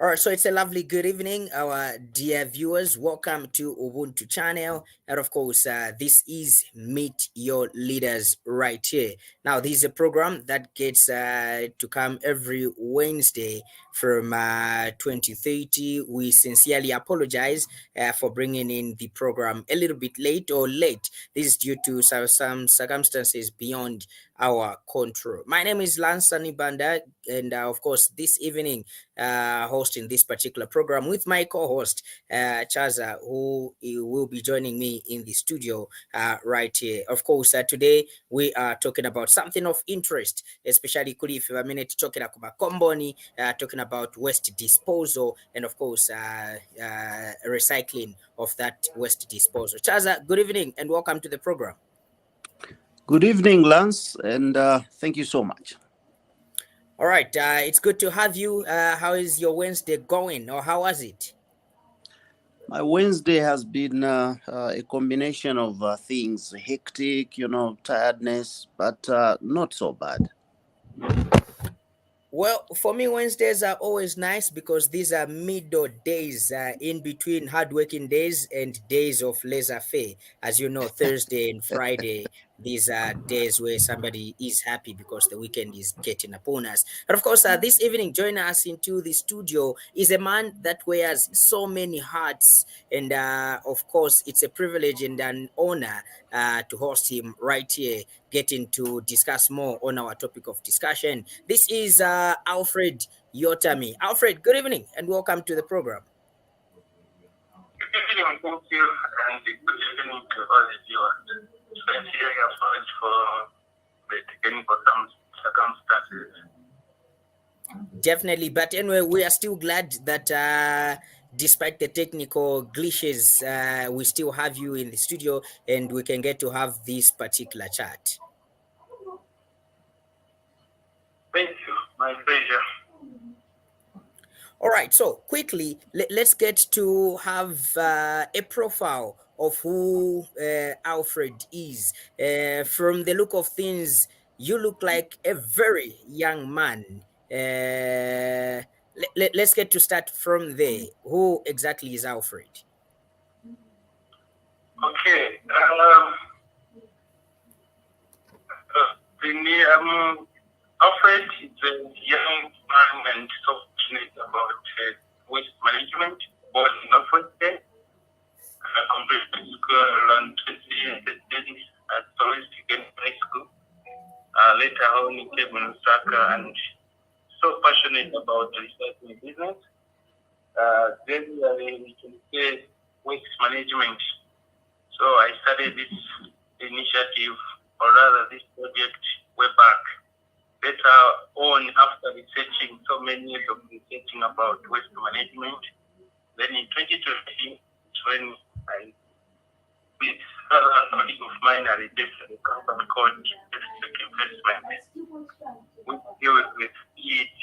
All right, so it's a lovely good evening, our dear viewers. Welcome to Ubuntu channel, and of course, this is Meet Your Leaders right here. Now, this is a program that gets to come every Wednesday from 2030. We sincerely apologize for bringing in the program a little bit late or late. This is due to some circumstances beyond our control. My name is Lansani Banda, and of course, this evening hosting this particular program with my co-host Chaza, who will be joining me in the studio right here. Of course, today we are talking about something of interest, especially kuri if a minute talking about komboni, talking about waste disposal, and of course, recycling of that waste disposal. Chaza, good evening and welcome to the program. Good evening, Lance, and thank you so much. All right, it's good to have you. How is your Wednesday going, or how was it? My Wednesday has been a combination of things hectic, tiredness, but not so bad. Well, for me, Wednesdays are always nice because these are middle days in between hardworking days and days of laissez-faire. As you know, Thursday and Friday, these are days where somebody is happy because the weekend is getting upon us. And of course, this evening, joining us into the studio is a man that wears so many hats. And of course, it's a privilege and an honor to host him right here, getting to discuss more on our topic of discussion. This is Alfred Yotami. Alfred, good evening and welcome to the program. Good evening, thank you, and good evening to all the viewers. Sincerely apologize for the technical circumstances. Definitely, but anyway, we are still glad that despite the technical glitches, we still have you in the studio and we can get to have this particular chat. Thank you, my pleasure. All right, so quickly, let's get to have a profile of who Alfred is. From the look of things, you look like a very young man. Let's get to start from there. Who exactly is Alfred? Okay. Alfred is a young man and so passionate about waste management, both in Northwest. Completed school around 2010 at Forest High School. Later on, he came in Osaka and so passionate about the recycling business. Then we can say waste management. So I started this initiative, or rather this project, way back. Later on, after researching so many years of researching about waste management, then in 2020, when I, with other colleague of mine, I registered a company called District Investment, which deals with PET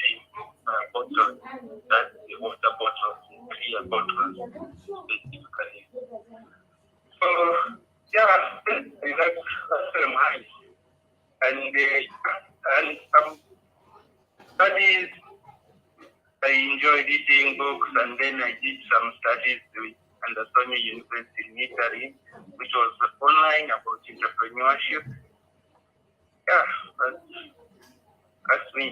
bottles, that's the water bottles, clear bottles, specifically. So, yeah, that's mine. And some studies, I enjoyed reading books, and then I did some studies with Anderson University in Italy, which was online about entrepreneurship. Yeah, that's me.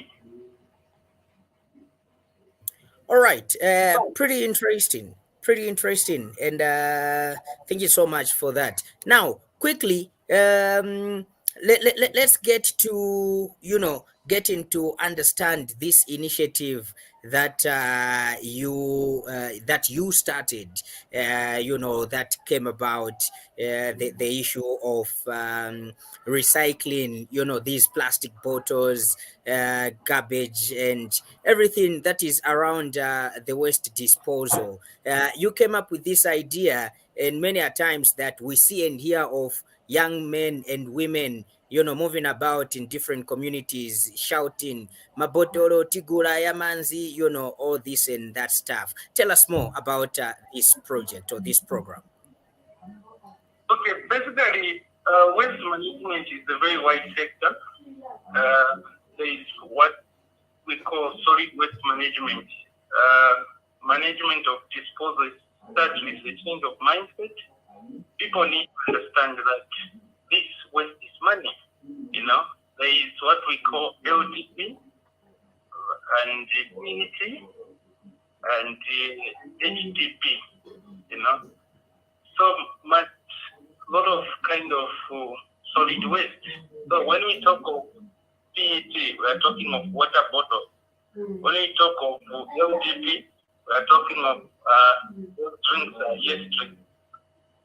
All right, pretty interesting. Pretty interesting, and thank you so much for that. Now, quickly, let's get to getting to understand this initiative that you started. That came about the issue of recycling. These plastic bottles, garbage, and everything that is around the waste disposal. You came up with this idea, and many a times that we see and hear of young men and women, moving about in different communities, shouting, Mabotoro, Tigura, Yamanzi, all this and that stuff. Tell us more about this project or this program. Okay, basically, waste management is a very wide sector. There is what we call solid waste management. management of disposal starts with a change of mindset. People need to understand that this waste is money. There is what we call LDP and community and HDP. So much, lot of kind of solid waste. So when we talk of PET, we are talking of water bottles. When we talk of LDP, we are talking of drinks, yes drinks.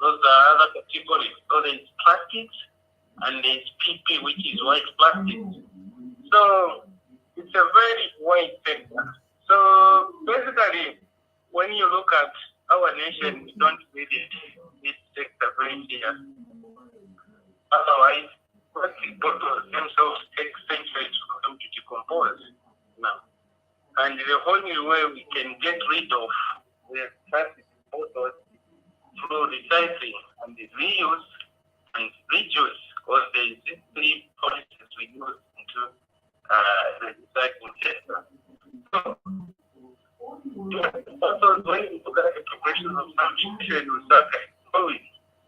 Those are other categories. So there is plastics and there is PP, which is white plastic. So it's a very wide sector. So basically, when you look at our nation, we don't really this sector very serious. Otherwise, plastic bottles themselves take centuries for them to decompose now. And the only way we can get rid of the plastic bottles through recycling and reuse and reduce, because there is these three policies we use into the recycling sector. So, also, when you look at the progression of some shade recycling, growing,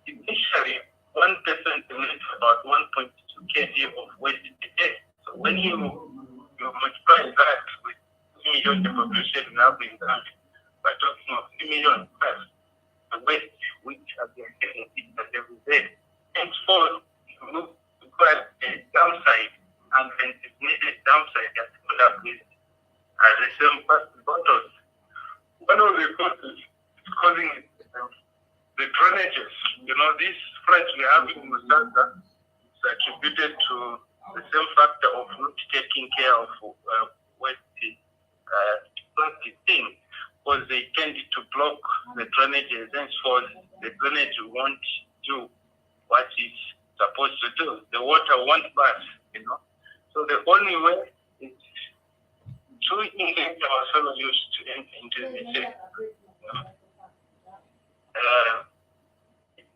initially, one person emits about 1.2 kg of waste a day. So when you multiply that with 3 million population now in Zambia, we're talking of 3 million plus the waste which are being taken every day. Henceforth, you look at the downside and then designated downside that people have with the same plastic bottles. One of the causes is causing the drainages. This floods we have in Lusaka is attributed to the same factor of not taking care of waste plastic thing, because they tend to block the drainages, and so the drainage won't do what it's supposed to do. The water won't pass, So the only way is to engage our fellow youth to enter into the sector.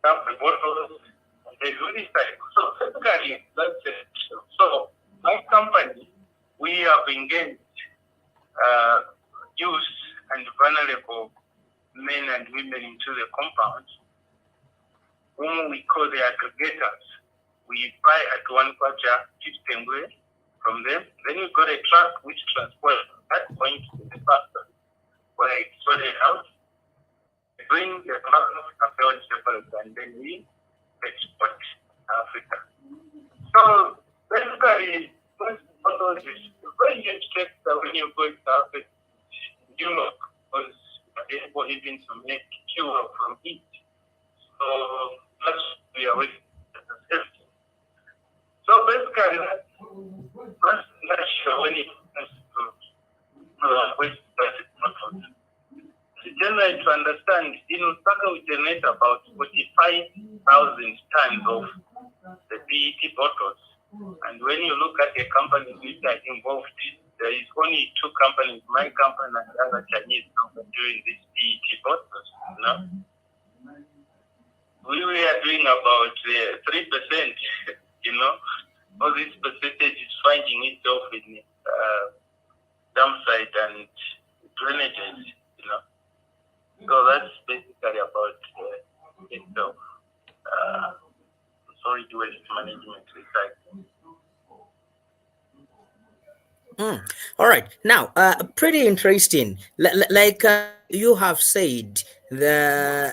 The bottles, they recycle. So basically, that's it. So my company, we have engaged youth and vulnerable men and women into the compound, whom we call the aggregators. We buy at one quarter 15 away from them. Then we got a truck which transports at that point to the factory where it's sorted out. We bring the products approach separate and then we export Africa. So basically, most bottles is a very huge sector when you go to Africa, Europe, because they're able even to make cure from it. So that's we are with the So basically, that's when it comes to waste plastic bottles. Generally, to understand, in Lusaka we generate about 45,000 tons of the PET bottles. And when you look at the companies which are involved, there is only 2 companies, my company and the other Chinese company, doing these PET bottles. We are doing about 3%, all this percentage is finding itself in downside and drainages, So that's basically about itself. Solid waste management recycling. All right. Now, pretty interesting. Like you have said, in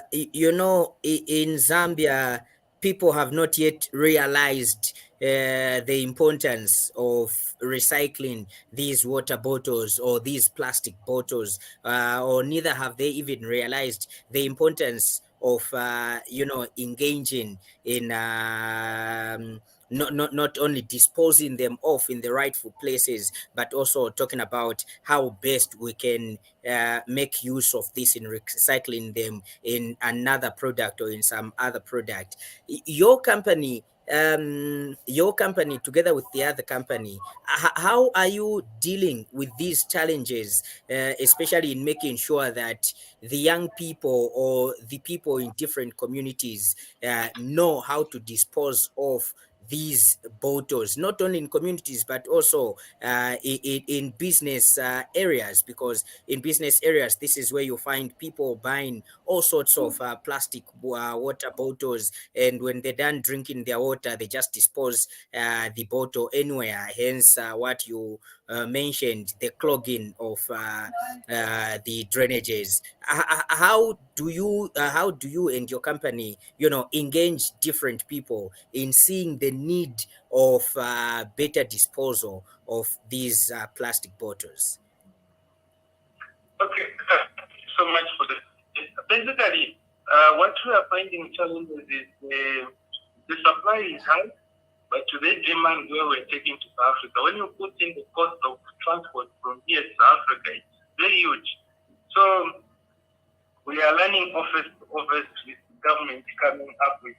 Zambia, people have not yet realized the importance of recycling these water bottles or these plastic bottles, or neither have they even realized the importance of engaging in not only disposing them off in the rightful places, but also talking about how best we can make use of this in recycling them in another product or in some other product. Your company together with the other company, how are you dealing with these challenges, especially in making sure that the young people or the people in different communities know how to dispose of these bottles, not only in communities but also in business areas? Because in business areas, this is where you find people buying all sorts of plastic water bottles, and when they're done drinking their water, they just dispose the bottle anywhere. Hence, what you mentioned, the clogging of the drainages. How do you and your company, engage different people in seeing the need of better disposal of these plastic bottles? Okay, thank you so much for this. Basically, what we are finding challenges is the supply is high, but to the demand where we're taking to South Africa, when you put in the cost of transport from here to South Africa, it's very huge. So we are learning office with government coming up with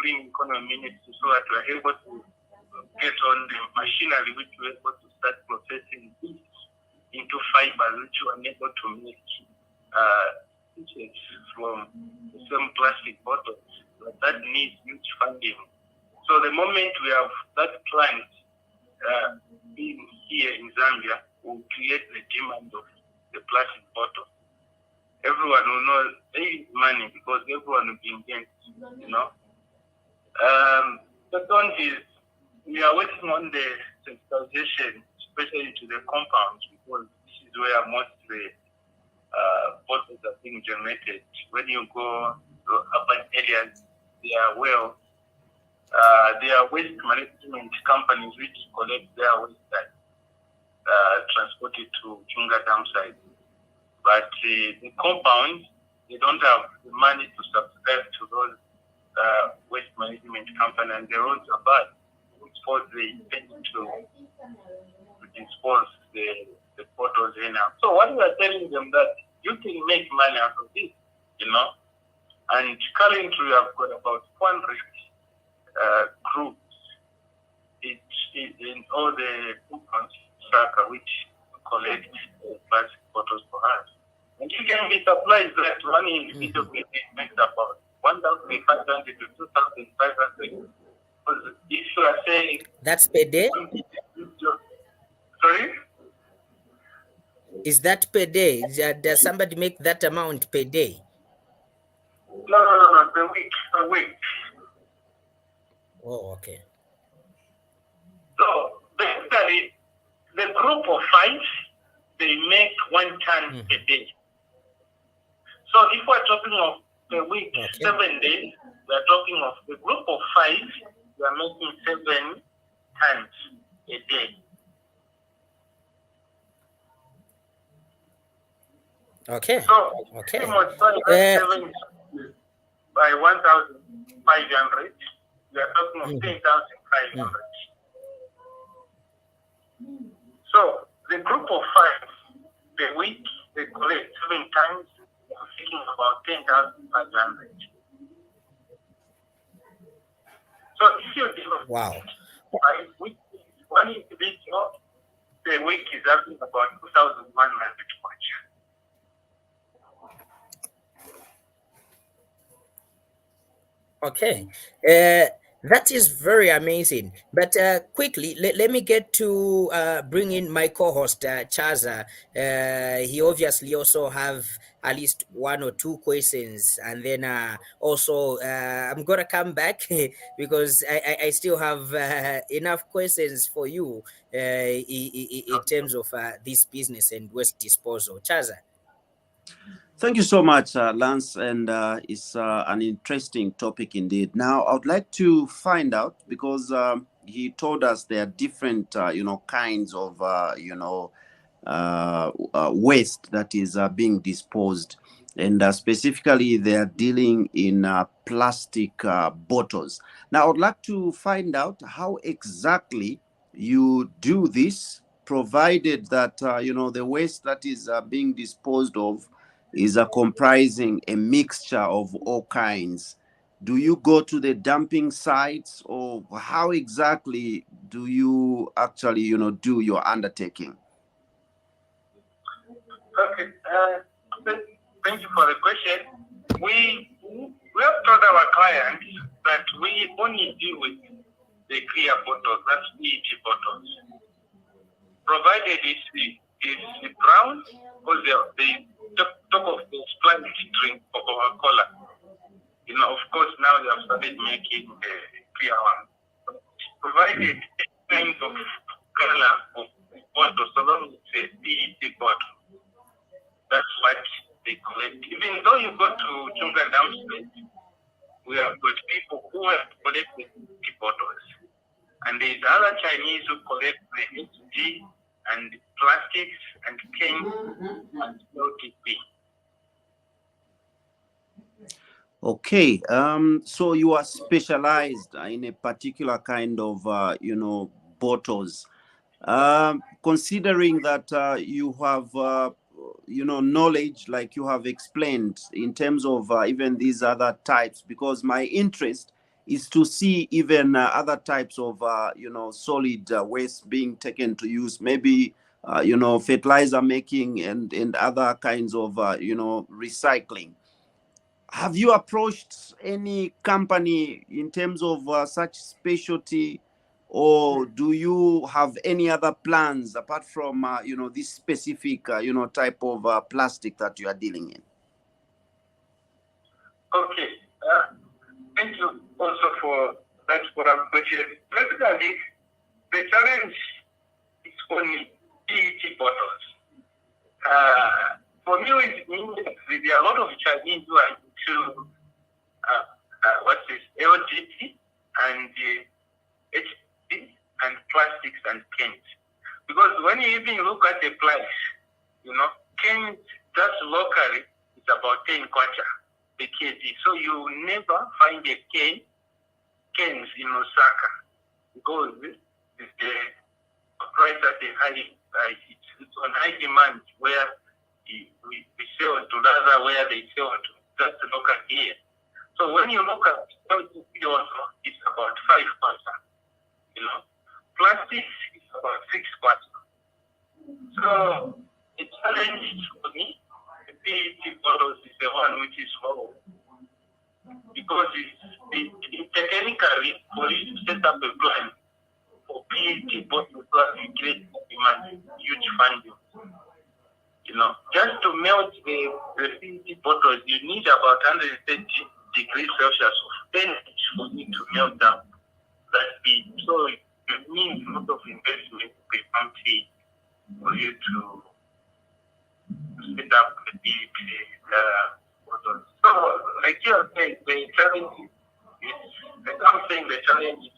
green economy ministry so that we're able to get on the machinery which we're able to start processing this into fibers which we are able to make from the same plastic bottles. But that needs huge funding. So the moment we have that plant being here in Zambia, will create the demand of the plastic bottle. Everyone will know there is money because everyone will be engaged, Second is we are working on the sensitization, especially to the compounds, because this is where most of the bottles are being generated. When you go to urban areas, there are waste management companies which collect their waste and transport it to Chunga dam site. But the compounds, they don't have the money to subscribe to those waste management companies, and the roads are bad. Suppose they intend to dispose the bottles in. So what we are telling them that you can make money out of this, And currently we have got about 100 groups in all the compounds which collect plastic bottles for us. And you can be surprised that one individual makes about 1,500 to 2,500. Because if you are saying... That's per day? Sorry? Is that per day? Does somebody make that amount per day? No, per week. Oh, okay. So basically, the group of 5, they make 1 ton per day. So if we're talking of per week, 7 days, we're talking of the group of 5, we are making 7 tons a day. Okay. So okay. multiply 7 by 1,500, we are talking of 10,500. So the group of 5 per week, they collect 7 times, thinking about 10,500. So if you divide by week, one individual per week is having about 2,100 much. Okay. That is very amazing. But quickly, let me get to bring in my co-host, Chaza. He obviously also have at least 1 or 2 questions. And then also, I'm going to come back because I still have enough questions for you in terms of this business and waste disposal. Chaza. Thank you so much, Lance, and it's an interesting topic indeed. Now, I would like to find out, because he told us there are different, kinds of, waste that is being disposed, and specifically they are dealing in plastic bottles. Now, I would like to find out how exactly you do this, provided that, the waste that is being disposed of is comprising a mixture of all kinds. Do you go to the dumping sites, or how exactly do you actually, do your undertaking? Okay, thank you for the question. We have told our clients that we only deal with the clear bottles, that's PET bottles. Provided it's brown, because they talk of the Sprite drink or Coca-Cola. Of course, now they have started making the clear one. Provided any kind of color of bottle, so long as it's a PET bottle, that's what they collect. Even though you go to Chunga downstairs, we have got people who have collected PET bottles. And there's other Chinese who collect the HD and plastics and cans and LTP. Okay, so you are specialized in a particular kind of, bottles. Considering that you have, knowledge, like you have explained, in terms of even these other types, because my interest is to see even other types of, solid waste being taken to use, maybe, fertilizer making and other kinds of, recycling. Have you approached any company in terms of such specialty, or do you have any other plans apart from this specific type of plastic that you are dealing in? Okay, thank you also for that question. Basically, the challenge is only PET bottles. For me, there are a lot of Chinese who are into LGT and HT and plastics and cans. Because when you even look at the price, cans just locally is about 10 kwacha per kg. So you never find a cans in Osaka because the price at the high it's on high demand where we sell to rather where they sell to just local here. So when you look at LGP also, it's about 5 kwacha. Plastics is about 6 kwacha. So the challenge for me, the PET bottles is the one which is low. Because technically, for you to set up a plan for PET bottles plus you create demand, huge funding. Just to melt the PET bottles, you need about 130 degrees Celsius of energy for it to melt down that PET. So it means a lot of investment to be pumped for you to set up the PET bottles. So, like you are saying, the challenge is, I'm saying the challenge is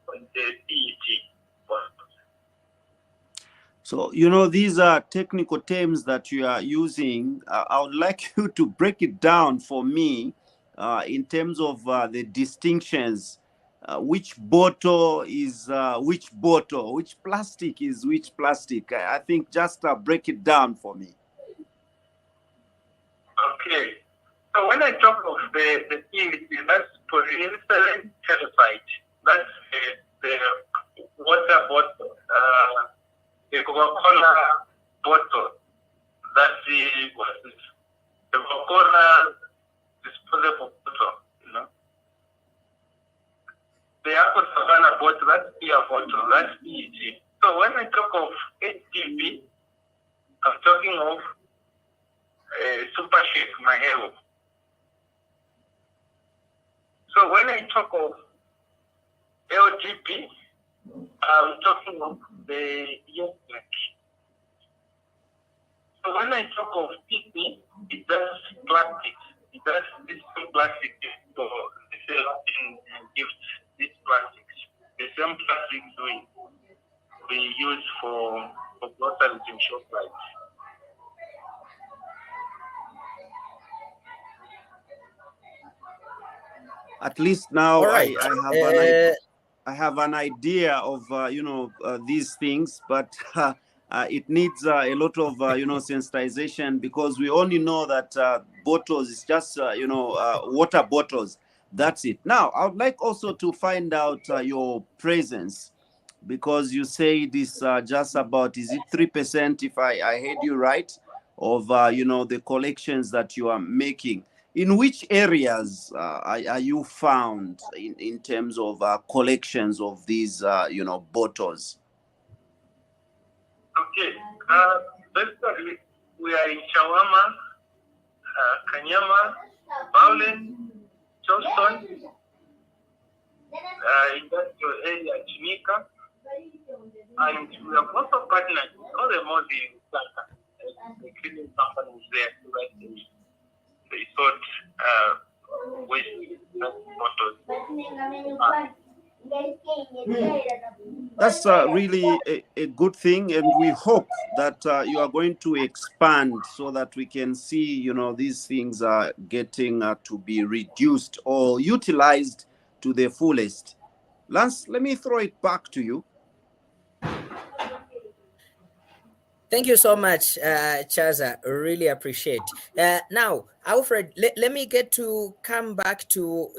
on the PET bottles. So, these are technical terms that you are using. I would like you to break it down for me in terms of the distinctions. Which bottle is which bottle? Which plastic is which plastic? I think just break it down for me. Okay. So when I talk of the PET, that's polyethylene terrified. That's the water bottle. The Coca-Cola bottle, that's the Coca-Cola disposable bottle, The Apple Savannah bottle, that's beer bottle, that's PET. So when I talk of HDP, I'm talking of Super Shake, my hero. So when I talk of LGP, I'm talking of the young black. So when I talk of PP, it does plastics. It does this plastic for selling gifts. These plastics, the same plastics we use for groceries in ShopRite. At least now Right. I have an idea of these things, but it needs a lot of sensitization, because we only know that bottles is just water bottles. That's it. Now I would like also to find out your presence, because you say this just about, is it 3%, if I heard you right, of the collections that you are making. In which areas are you found in terms of collections of these, bottles? Okay. Basically, we are in Shawama, Kanyama, Bowlen, Charleston, industrial area, Chinika, and we have also partnered all the more the cleaning companies there so that they sort waste bottles. That's really a good thing, and we hope that you are going to expand so that we can see, these things are getting to be reduced or utilized to the fullest. Lance, let me throw it back to you. Thank you so much, Chaza. Really appreciate. Now, Alfred, let me get to come back to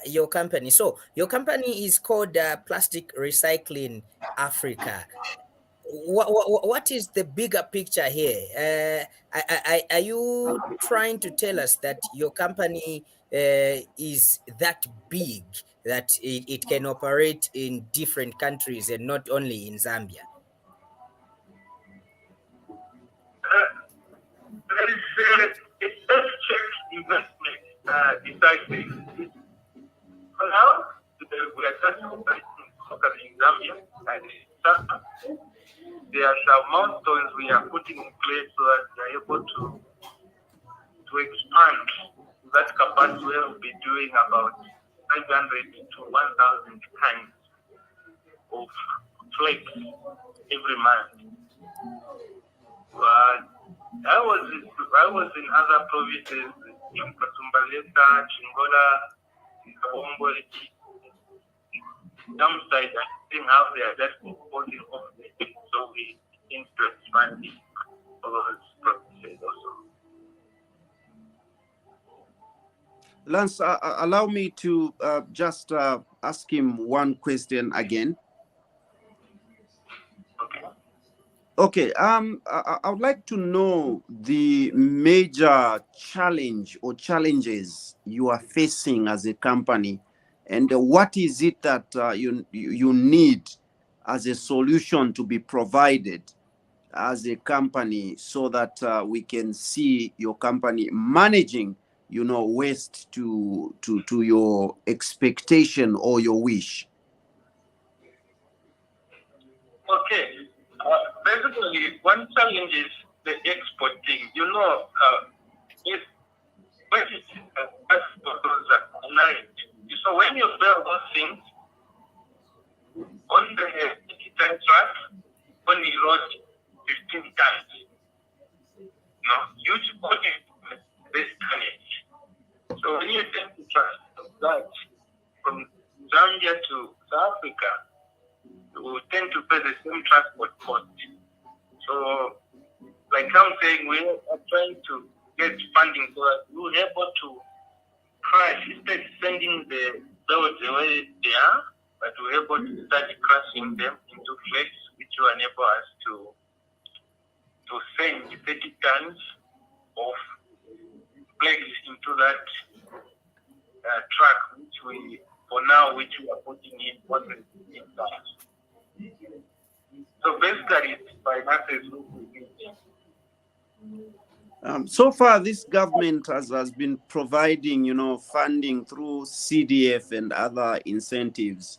your company. So, your company is called Plastic Recycling Africa. What is the bigger picture here? Are you trying to tell us that your company is that big that it can operate in different countries and not only in Zambia? There is a check investment decided. For now, we are just focusing in Zambia and South. There are some milestones we are putting in place so that we are able to expand that capacity. We'll be doing about 500 to 1,000 tons of flakes every month. But I was in other provinces, in Kasumbalesa, Chingola, Kabombo, downside, I think how they are just disposing of it. So we need to expand it over those provinces also. Lance, allow me to just ask him one question again. Okay. I would like to know the major challenge or challenges you are facing as a company, and what is it that you need as a solution to be provided as a company so that we can see your company managing, waste to your expectation or your wish. Okay. Basically, one challenge is the exporting. If bottles are online, so when you sell those things on the 50-ton truck, only load 15 tons. Huge quantity, this tonnage. So when you tend to transport that from Zambia to South Africa, we tend to pay the same transport cost. So, like I'm saying, we are trying to get funding so that we're able to crush, instead of sending the loads the way they are, but we're able to start crushing them into flakes, which will enable us to send 30 tons of flakes into that truck, which we are putting in 115 tons. So basically, it's finances. So far, this government has been providing, funding through CDF and other incentives.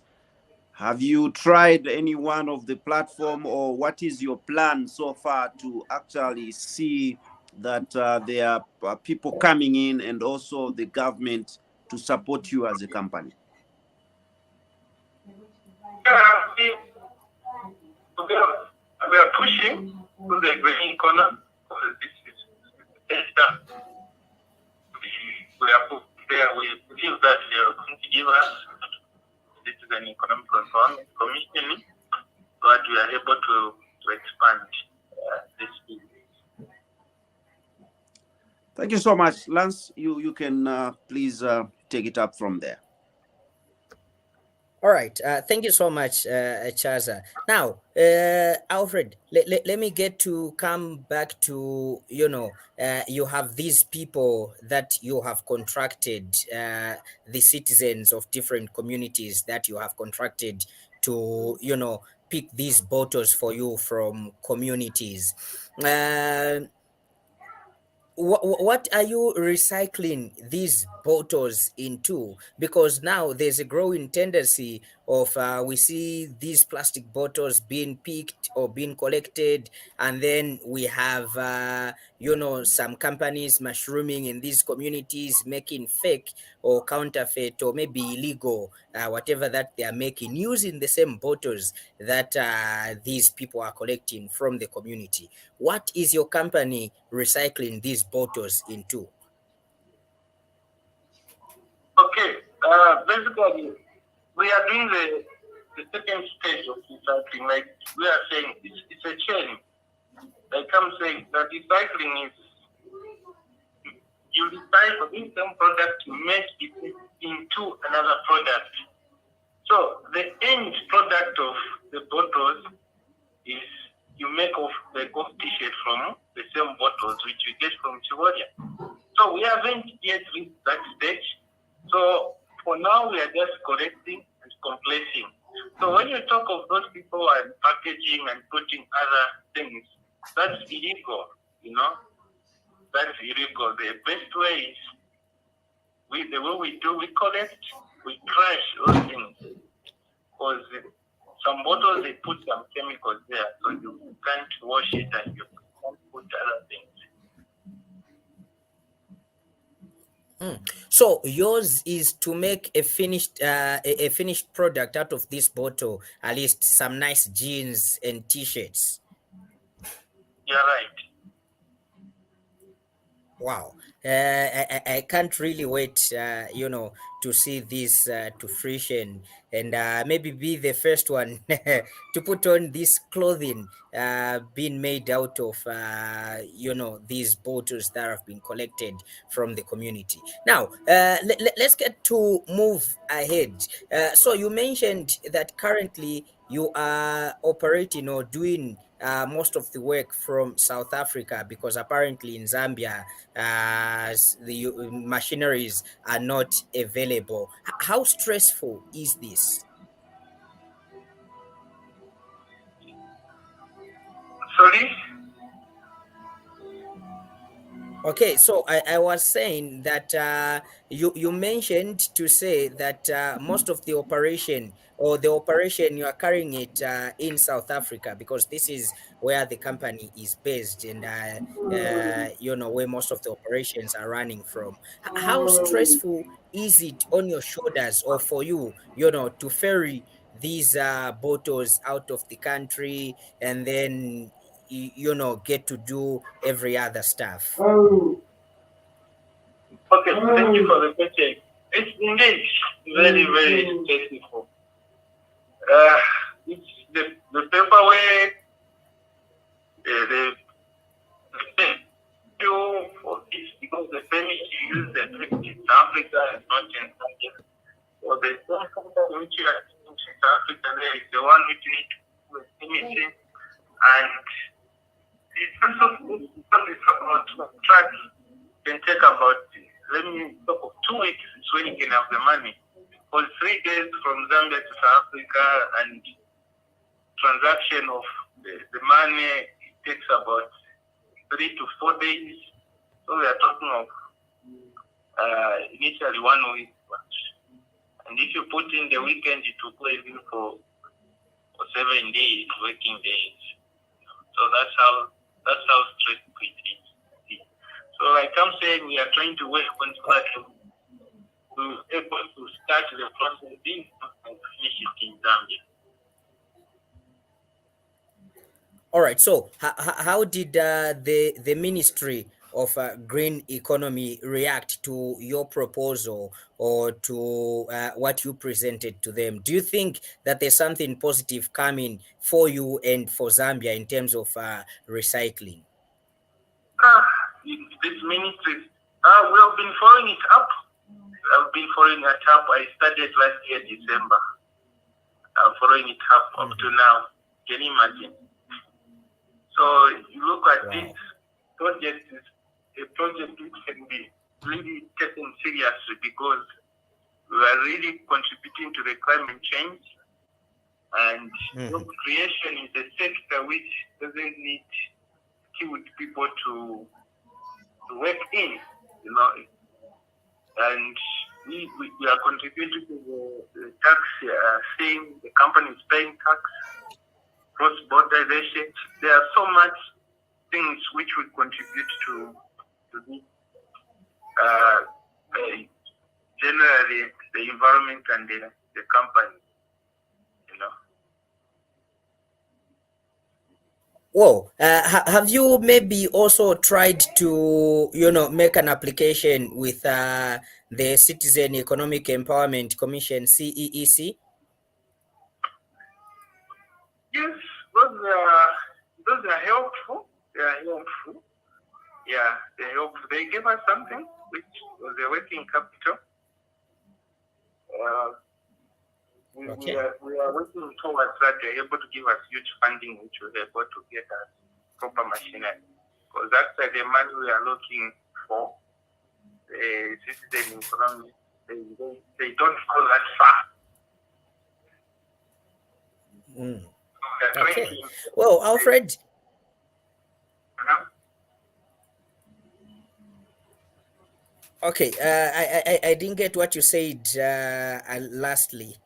Have you tried any one of the platform, or what is your plan so far to actually see that there are people coming in and also the government to support you as a company? We are pushing to the green corner. We are there. We believe that they are going to give us this is an economic reform commission, so that we are able to expand this business. Thank you so much, Lance. You can please take it up from there. All right. Thank you so much, Chaza. Now, Alfred, let me get to come back to, you have these people that you have contracted, the citizens of different communities that you have contracted to, pick these bottles for you from communities. Uh, what are you recycling these bottles into? Because now there's a growing tendency of we see these plastic bottles being picked or being collected, and then we have some companies mushrooming in these communities, making fake or counterfeit or maybe illegal whatever that they are making, using the same bottles that these people are collecting from the community. What is your company recycling these bottles into? Okay, basically, we are doing the second stage of recycling. Like we are saying, it's a chain. Like I'm saying, that recycling is you recycle this same product to make it into another product. So the end product of the bottles is you make of the gold t-shirt from the same bottles which you get from Chigoria. So we haven't yet reached that stage. So for now, we are just collecting and completing. So when you talk of those people and packaging and putting other things, that's illegal, That's illegal. The best way is the way we do, we collect, we crush those things. Because some bottles, they put some chemicals there, so you can't wash it and you can't put other things. So yours is to make a finished product out of this bottle, at least some nice jeans and t-shirts. You're right. Wow. I can't really wait, to see this to fruition, and maybe be the first one to put on this clothing being made out of, these bottles that have been collected from the community. Now, let's get to move ahead. So you mentioned that currently you are operating or doing most of the work from South Africa, because apparently in Zambia the machineries are not available. How stressful is this? Sorry? Okay, so I was saying that you mentioned to say that most of the operation, or the operation, you are carrying it in South Africa, because this is where the company is based, and where most of the operations are running from. How stressful is it on your shoulders, or for you, to ferry these bottles out of the country, and then get to do every other stuff? Okay, thank you for the question. It's indeed very, very technical. It's the paperwork, the you for this, because the permit you use the trip in South Africa is not in Zambia. So the same company which you are in South Africa there is the one which need to do the permitting, and it's also because it's about track can take about, let me talk of 2 weeks is when you can have the money. For 3 days from Zambia to South Africa, and transaction of the money, it takes about 3 to 4 days. So we are talking of initially 1 week. And if you put in the weekend, it will go even for 7 days, working days. So that's how stressful it is. So like I'm saying, we are trying to work on that to able to start the processing and finish it in Zambia. All right. So, how did the Ministry of Green Economy react to your proposal, or to what you presented to them? Do you think that there's something positive coming for you and for Zambia in terms of recycling? This ministry, we have been following it up. I've been following it up. I started last year, December. following it up to now. Can you imagine? So you look at this project, is a project which can be really taken seriously because we are really contributing to the climate change, and job creation is a sector which doesn't need skilled people to work in, and we are contributing to the tax, saying the company is paying tax, cross-border relations. There are so much things which will contribute to this, generally the environment and the company, Whoa, have you maybe also tried to, make an application with the Citizen Economic Empowerment Commission, CEEC? Yes, those are helpful. They are helpful. Yeah, they helpful. They gave us something which was a working capital. We are working towards that. They're able to give us huge funding, which was able to get us proper machinery. Because that's the money we are looking for. The citizen economy, they don't go that far. Okay. Well, Alfred. Okay, I didn't get what you said lastly.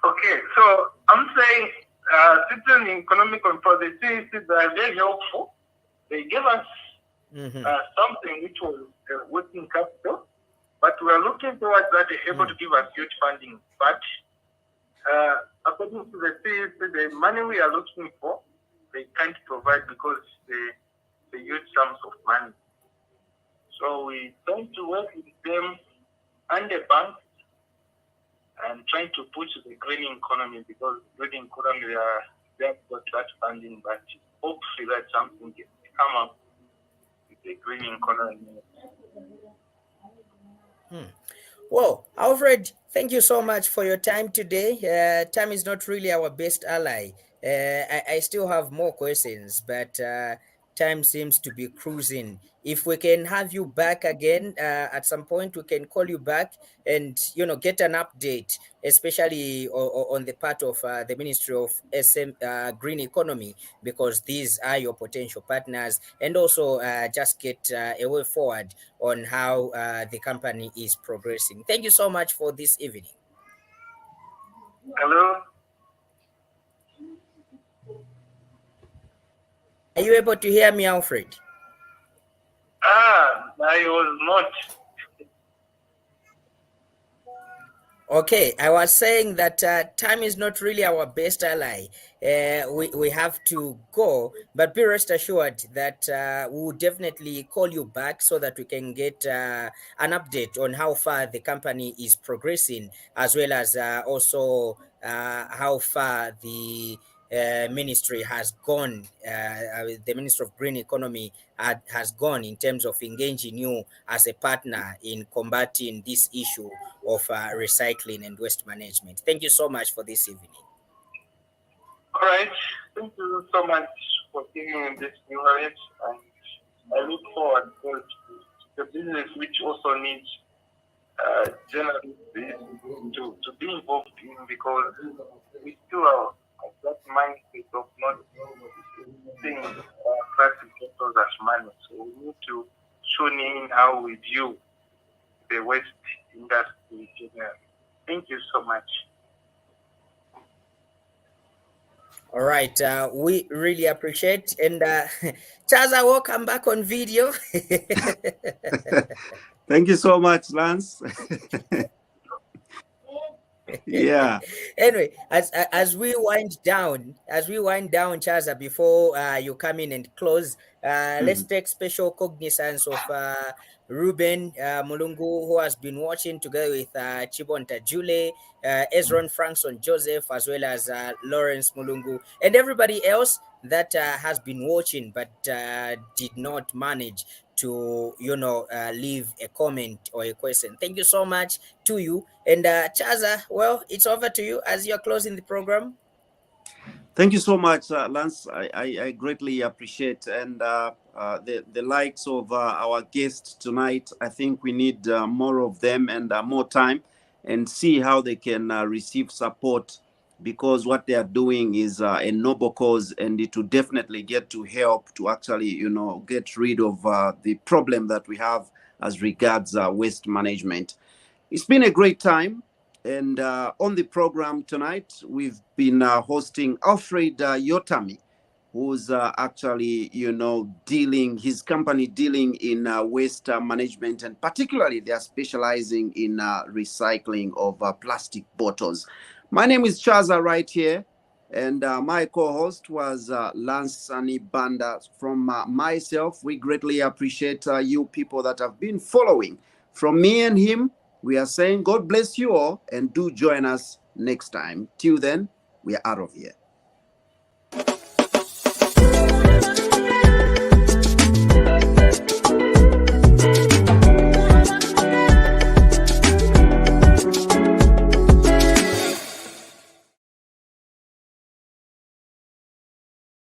Okay, so I'm saying citizen economic control, the CECs are very helpful. They gave us something which was working capital, but we are looking towards that they're able to give us huge funding. But according to the CEC, the money we are looking for, they can't provide because they huge sums of money. So we trying to work with them and the bank and trying to push the green economy, because green economy they have got that funding, but hopefully that something can come up with the green economy. Well, Alfred, thank you so much for your time today. Time is not really our best ally. I still have more questions, but time seems to be cruising. If we can have you back again at some point, we can call you back and get an update, especially on the part of the Ministry of Green Economy, because these are your potential partners, and also just get a way forward on how the company is progressing. Thank you so much for this evening. Hello. Are you able to hear me, Alfred? I was not. Okay, I was saying that time is not really our best ally. We have to go, but be rest assured that we will definitely call you back so that we can get an update on how far the company is progressing, as well as also how far the ministry has gone, the Minister of Green Economy has gone in terms of engaging you as a partner in combating this issue of recycling and waste management. Thank you so much for this evening. All right. Thank you so much for giving me this knowledge, and I look forward to the business which also needs journalists to be involved in, because we still have that mindset of not seeing plastic bottles as money. So we need to tune in how we view the waste industry generally. Thank you so much. All right, we really appreciate, and Chaza, welcome back on video. Thank you so much, Lance. Yeah. Anyway, as we wind down, Chaza, before you come in and close, let's take special cognizance of Ruben Mulungu, who has been watching together with Chibonta Jule, Ezron Frankson Joseph, as well as Lawrence Mulungu, and everybody else. that has been watching but did not manage to leave a comment or a question. Thank you so much to you. And Chaza, well, it's over to you as you're closing the program. Thank you so much, Lance. I greatly appreciate, and the likes of our guests tonight. I think we need more of them and more time, and see how they can receive support, because what they are doing is a noble cause, and it will definitely get to help to actually, get rid of the problem that we have as regards waste management. It's been a great time. And on the program tonight, we've been hosting Alfred Yotami, who's actually, his company dealing in waste management, and particularly they are specializing in recycling of plastic bottles. My name is Chaza right here, and my co-host was Lance Sani Banda. From myself, we greatly appreciate you people that have been following. From me and him, we are saying God bless you all, and do join us next time. Till then, we are out of here.